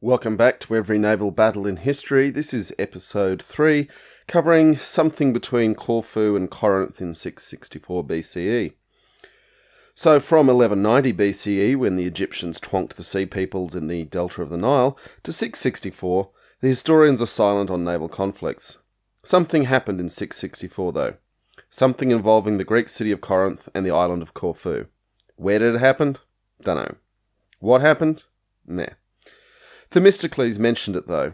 Welcome back to Every Naval Battle in History. This is episode 3, covering something between Corfu and Corinth in 664 BCE. So from 1190 BCE, when the Egyptians twonked the Sea Peoples in the delta of the Nile, to 664, the historians are silent on naval conflicts. Something happened in 664 though. Something involving the Greek city of Corinth and the Island of Corfu. Where did it happen? Dunno. What happened? Meh. Themistocles mentioned it though.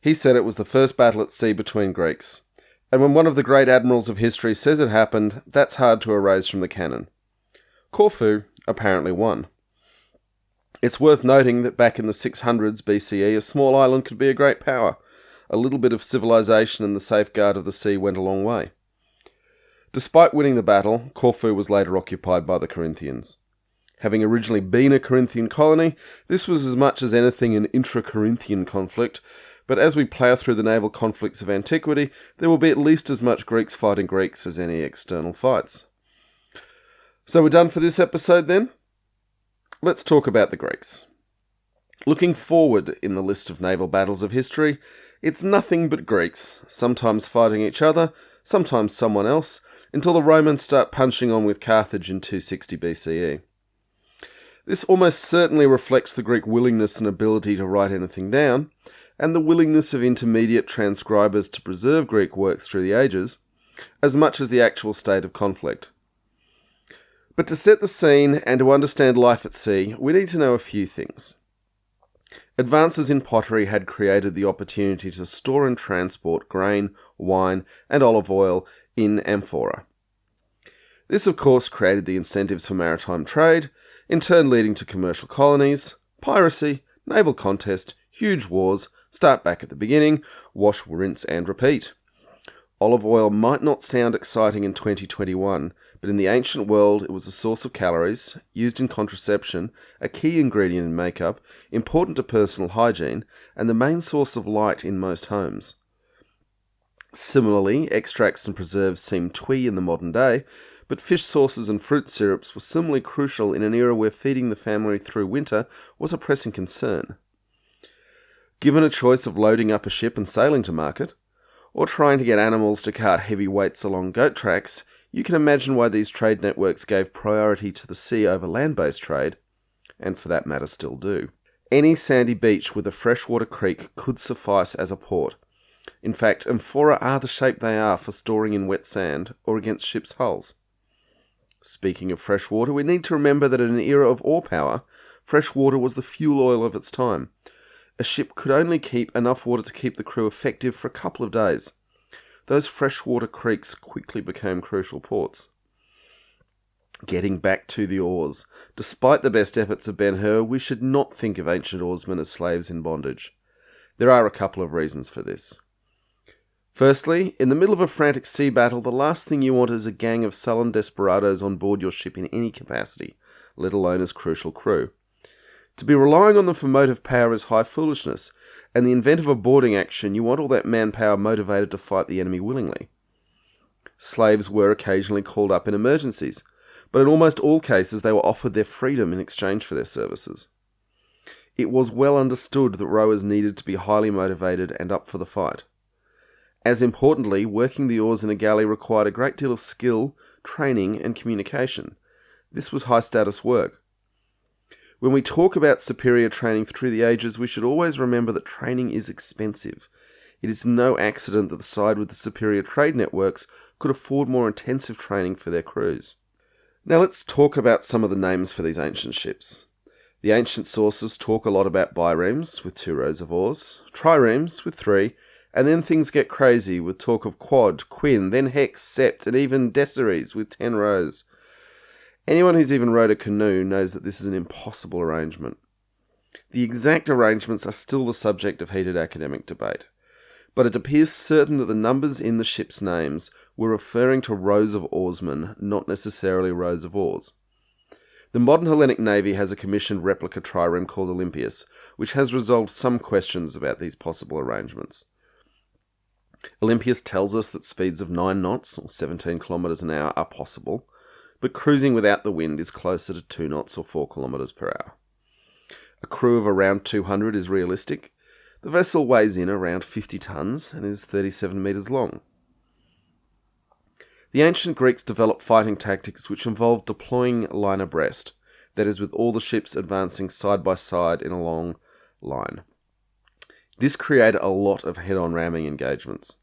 He said it was the first battle at sea between Greeks. And when one of the great admirals of history says it happened, that's hard to erase from the canon. Corfu apparently won. It's worth noting that back in the 600s BCE, a small island could be a great power. A little bit of civilization and the safeguard of the sea went a long way. Despite winning the battle, Corfu was later occupied by the Corinthians. Having originally been a Corinthian colony, this was as much as anything an intra-Corinthian conflict, but as we plough through the naval conflicts of antiquity, there will be at least as much Greeks fighting Greeks as any external fights. So we're done for this episode then? Let's talk about the Greeks. Looking forward in the list of naval battles of history, it's nothing but Greeks, sometimes fighting each other, sometimes someone else, until the Romans start punching on with Carthage in 260 BCE. This almost certainly reflects the Greek willingness and ability to write anything down, and the willingness of intermediate transcribers to preserve Greek works through the ages, as much as the actual state of conflict. But to set the scene and to understand life at sea, we need to know a few things. Advances in pottery had created the opportunity to store and transport grain, wine, and olive oil in amphora. This, of course, created the incentives for maritime trade, in turn leading to commercial colonies, piracy, naval contest, huge wars, start back at the beginning, wash, rinse and repeat. Olive oil might not sound exciting in 2021, but in the ancient world it was a source of calories, used in contraception, a key ingredient in makeup, important to personal hygiene, and the main source of light in most homes. Similarly, extracts and preserves seem twee in the modern day, but fish sauces and fruit syrups were similarly crucial in an era where feeding the family through winter was a pressing concern. Given a choice of loading up a ship and sailing to market, or trying to get animals to cart heavy weights along goat tracks, you can imagine why these trade networks gave priority to the sea over land-based trade, and for that matter still do. Any sandy beach with a freshwater creek could suffice as a port. In fact, amphora are the shape they are for storing in wet sand or against ships' hulls. Speaking of fresh water, we need to remember that in an era of oar power, fresh water was the fuel oil of its time. A ship could only keep enough water to keep the crew effective for a couple of days. Those freshwater creeks quickly became crucial ports. Getting back to the oars. Despite the best efforts of Ben-Hur, we should not think of ancient oarsmen as slaves in bondage. There are a couple of reasons for this. Firstly, in the middle of a frantic sea battle, the last thing you want is a gang of sullen desperados on board your ship in any capacity, let alone as crucial crew. To be relying on them for motive power is high foolishness, and the event of a boarding action, you want all that manpower motivated to fight the enemy willingly. Slaves were occasionally called up in emergencies, but in almost all cases they were offered their freedom in exchange for their services. It was well understood that rowers needed to be highly motivated and up for the fight. As importantly, working the oars in a galley required a great deal of skill, training, and communication. This was high-status work. When we talk about superior training through the ages, we should always remember that training is expensive. It is no accident that the side with the superior trade networks could afford more intensive training for their crews. Now let's talk about some of the names for these ancient ships. The ancient sources talk a lot about biremes, with 2 rows of oars, triremes, with 3, and then things get crazy with talk of quad, quin, then hex, sept, and even deciries with 10 rows. Anyone who's even rowed a canoe knows that this is an impossible arrangement. The exact arrangements are still the subject of heated academic debate, but it appears certain that the numbers in the ships' names were referring to rows of oarsmen, not necessarily rows of oars. The modern Hellenic Navy has a commissioned replica trireme called Olympias, which has resolved some questions about these possible arrangements. Olympias tells us that speeds of 9 knots, or 17 kilometers an hour, are possible, but cruising without the wind is closer to 2 knots or 4 kilometers per hour. a crew of around 200 is realistic. The vessel weighs in around 50 tons and is 37 metres long. The ancient Greeks developed fighting tactics which involved deploying line abreast, that is, with all the ships advancing side by side in a long line. This created a lot of head-on ramming engagements.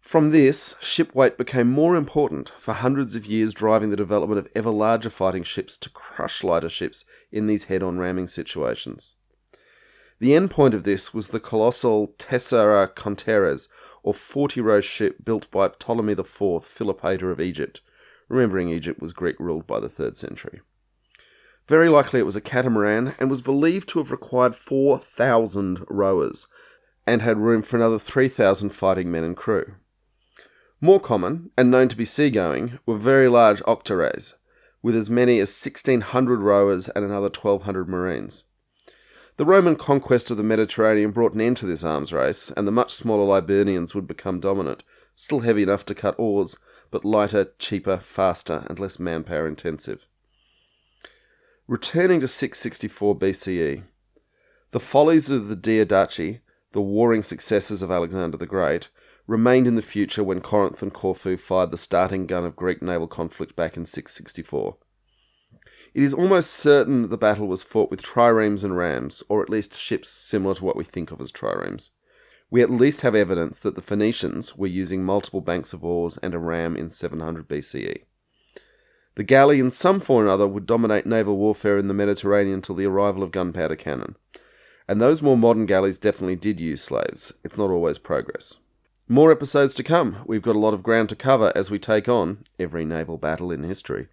From this, ship weight became more important for hundreds of years, driving the development of ever larger fighting ships to crush lighter ships in these head-on ramming situations. The end point of this was the colossal Tessera Conteres, or 40-row ship built by Ptolemy IV, Philopator of Egypt, remembering Egypt was Greek ruled by the 3rd century. Very likely it was a catamaran and was believed to have required 4,000 rowers and had room for another 3,000 fighting men and crew. More common, and known to be seagoing, were very large octarays, with as many as 1,600 rowers and another 1,200 marines. The Roman conquest of the Mediterranean brought an end to this arms race, and the much smaller Liburnians would become dominant, still heavy enough to cut oars, but lighter, cheaper, faster, and less manpower intensive. Returning to 664 BCE, the follies of the Diadachi, the warring successors of Alexander the Great, remained in the future when Corinth and Corfu fired the starting gun of Greek naval conflict back in 664. It is almost certain that the battle was fought with triremes and rams, or at least ships similar to what we think of as triremes. We at least have evidence that the Phoenicians were using multiple banks of oars and a ram in 700 BCE. The galley in some form or other would dominate naval warfare in the Mediterranean until the arrival of gunpowder cannon. And those more modern galleys definitely did use slaves. It's not always progress. More episodes to come. We've got a lot of ground to cover as we take on every naval battle in history.